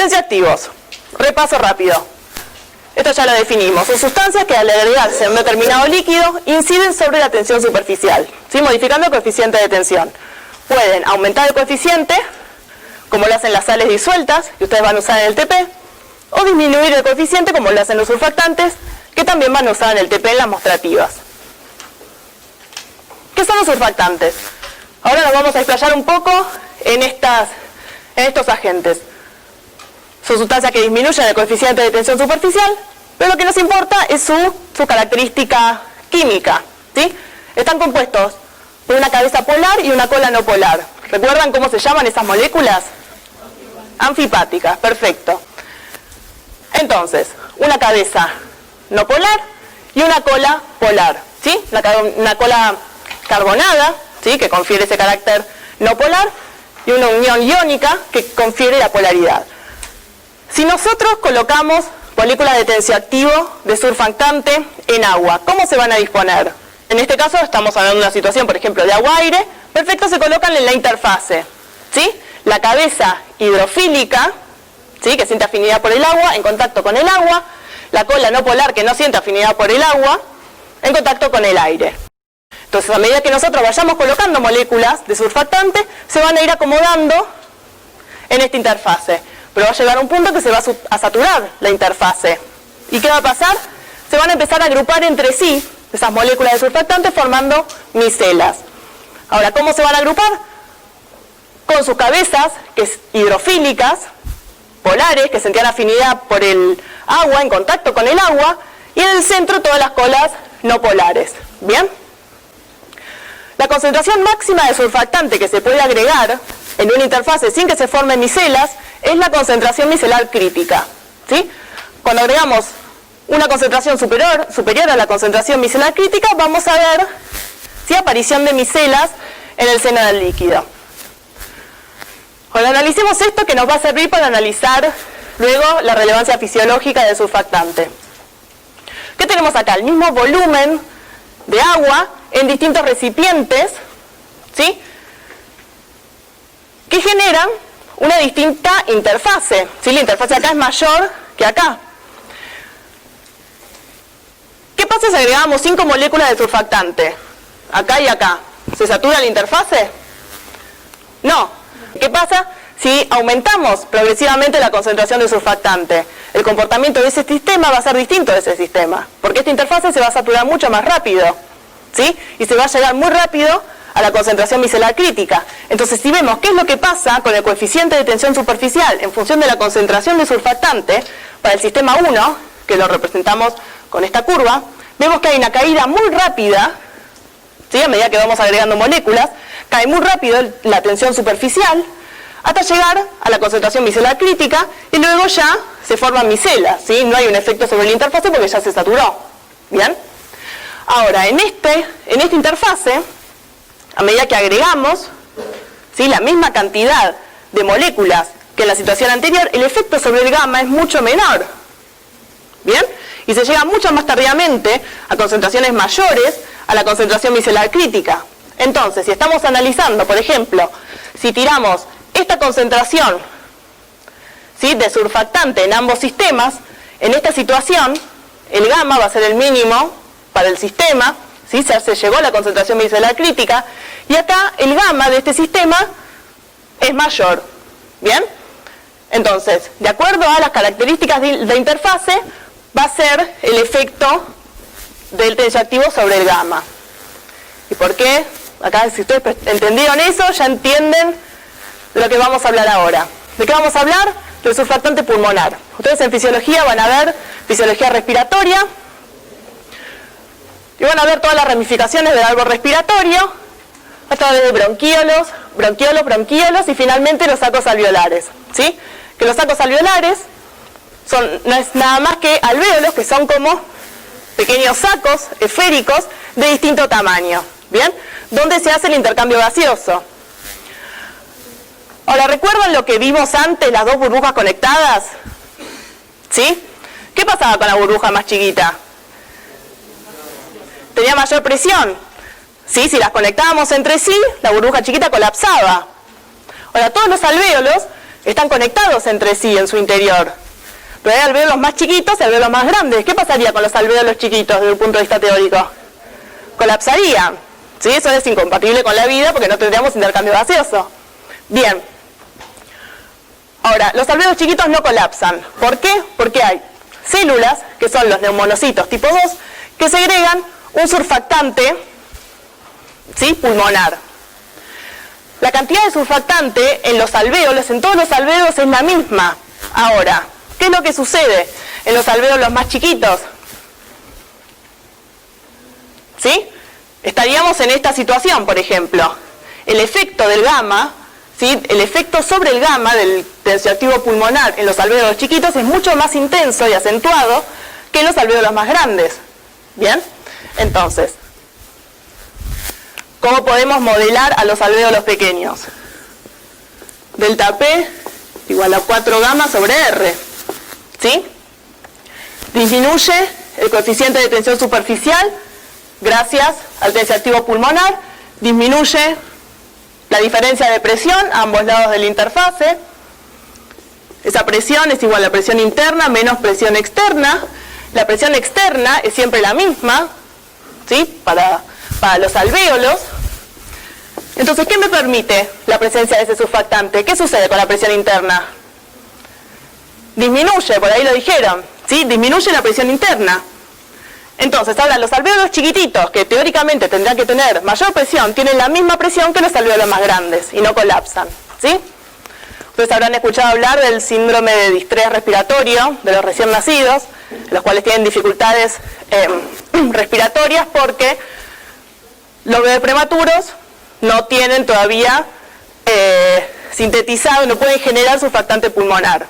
Tensioactivos. Repaso rápido. Esto ya lo definimos. Son sustancias que al agregarse en un determinado líquido inciden sobre la tensión superficial, ¿sí? Modificando el coeficiente de tensión. Pueden aumentar el coeficiente, como lo hacen las sales disueltas, que ustedes van a usar en el TP, o disminuir el coeficiente, como lo hacen los surfactantes, que también van a usar en el TP en las mostrativas. ¿Qué son los surfactantes? Ahora nos vamos a explayar un poco en estos agentes. Son sustancias que disminuyen el coeficiente de tensión superficial, pero lo que nos importa es su característica química, ¿sí? Están compuestos por una cabeza polar y una cola no polar. ¿Recuerdan cómo se llaman esas moléculas? Anfipáticas, perfecto. Entonces, una cabeza no polar y una cola polar, ¿sí? Una cola carbonada, ¿sí? Que confiere ese carácter no polar, y una unión iónica que confiere la polaridad. Si nosotros colocamos moléculas de tensioactivo de surfactante en agua, ¿cómo se van a disponer? En este caso estamos hablando de una situación, por ejemplo, de agua-aire. Perfecto, se colocan en la interfase, ¿sí? La cabeza hidrofílica, ¿sí? Que siente afinidad por el agua, en contacto con el agua. La cola no polar, que no siente afinidad por el agua, en contacto con el aire. Entonces, a medida que nosotros vayamos colocando moléculas de surfactante, se van a ir acomodando en esta interfase. Pero va a llegar un punto que se va a saturar la interfase. ¿Y qué va a pasar? Se van a empezar a agrupar entre sí esas moléculas de surfactante formando micelas. Ahora, ¿cómo se van a agrupar? Con sus cabezas, que es hidrofílicas, polares, que sentían afinidad por el agua, en contacto con el agua, y en el centro todas las colas no polares. ¿Bien? La concentración máxima de surfactante que se puede agregar en una interfase sin que se formen micelas es la concentración micelar crítica, ¿sí? Cuando agregamos una concentración superior a la concentración micelar crítica, vamos a ver, ¿sí?, aparición de micelas en el seno del líquido. Cuando analicemos esto, que nos va a servir para analizar luego la relevancia fisiológica del surfactante. ¿Qué tenemos acá? El mismo volumen de agua en distintos recipientes, ¿sí?, que generan una distinta interfase, ¿sí? La interfase acá es mayor que acá. ¿Qué pasa si agregamos 5 moléculas de surfactante? Acá y acá. ¿Se satura la interfase? No. ¿Qué pasa si aumentamos progresivamente la concentración de surfactante? El comportamiento de ese sistema va a ser distinto de ese sistema, porque esta interfase se va a saturar mucho más rápido, ¿sí? Y se va a llegar muy rápido a la concentración micelar crítica. Entonces, si vemos qué es lo que pasa con el coeficiente de tensión superficial en función de la concentración de surfactante para el sistema 1, que lo representamos con esta curva, vemos que hay una caída muy rápida, ¿sí?, a medida que vamos agregando moléculas, cae muy rápido la tensión superficial hasta llegar a la concentración micelar crítica y luego ya se forman micelas, ¿sí? No hay un efecto sobre la interfase porque ya se saturó. ¿Bien? Ahora, en esta interfase, a medida que agregamos, ¿sí?, la misma cantidad de moléculas que en la situación anterior, el efecto sobre el gamma es mucho menor. ¿Bien? Y se llega mucho más tardíamente a concentraciones mayores a la concentración micelar crítica. Entonces, si estamos analizando, por ejemplo, si tiramos esta concentración, ¿sí?, de surfactante en ambos sistemas, en esta situación, el gamma va a ser el mínimo para el sistema, ¿sí? Se llegó a la concentración micelar crítica, y acá el gamma de este sistema es mayor. ¿Bien? Entonces, de acuerdo a las características de interfase, va a ser el efecto del tensioactivo sobre el gamma. ¿Y por qué? Acá, si ustedes entendieron eso, ya entienden de lo que vamos a hablar ahora. ¿De qué vamos a hablar? Del surfactante pulmonar. Ustedes en fisiología van a ver fisiología respiratoria, y van a ver todas las ramificaciones del árbol respiratorio, a través de bronquiolos, bronquiolos y finalmente los sacos alveolares, ¿sí? Que los sacos alveolares no es nada más que alvéolos, que son como pequeños sacos esféricos de distinto tamaño, ¿bien? Donde se hace el intercambio gaseoso. Ahora, ¿recuerdan lo que vimos antes, las dos burbujas conectadas? ¿Sí? ¿Qué pasaba con la burbuja más chiquita? Tenía mayor presión. ¿Sí? Si las conectábamos entre sí, la burbuja chiquita colapsaba. Ahora, todos los alvéolos Están conectados entre sí en su interior. Pero hay alvéolos más chiquitos y alvéolos más grandes. ¿Qué pasaría con los alvéolos chiquitos desde un punto de vista teórico? Colapsarían. ¿Sí? Eso es incompatible con la vida porque no tendríamos intercambio gaseoso. Bien. Ahora, los alvéolos chiquitos no colapsan. ¿Por qué? Porque hay células, que son los neumonocitos tipo 2, que segregan un surfactante, ¿sí?, pulmonar. La cantidad de surfactante en los alvéolos, en todos los alvéolos, es la misma. Ahora, ¿qué es lo que sucede en los alvéolos más chiquitos? ¿Sí? Estaríamos en esta situación, por ejemplo. El efecto del gamma, ¿sí?, el efecto sobre el gamma del tensioactivo pulmonar en los alvéolos chiquitos es mucho más intenso y acentuado que en los alvéolos más grandes. ¿Bien? Entonces, ¿cómo podemos modelar a los alvéolos pequeños? Delta P igual a 4 gamma sobre R. ¿Sí? Disminuye el coeficiente de tensión superficial gracias al tensioactivo pulmonar, disminuye la diferencia de presión a ambos lados de la interfase. Esa presión es igual a presión interna menos presión externa. La presión externa es siempre la misma, ¿sí?, para los alvéolos. Entonces, ¿qué me permite la presencia de ese surfactante? ¿Qué sucede con la presión interna? Disminuye, por ahí lo dijeron, ¿sí? Disminuye la presión interna. Entonces, ahora los alvéolos chiquititos, que teóricamente tendrán que tener mayor presión, tienen la misma presión que los alvéolos más grandes y no colapsan, ¿sí? Ustedes habrán escuchado hablar del síndrome de distrés respiratorio de los recién nacidos, los cuales tienen dificultades respiratorias porque los bebés prematuros no tienen todavía sintetizado, no pueden generar surfactante pulmonar.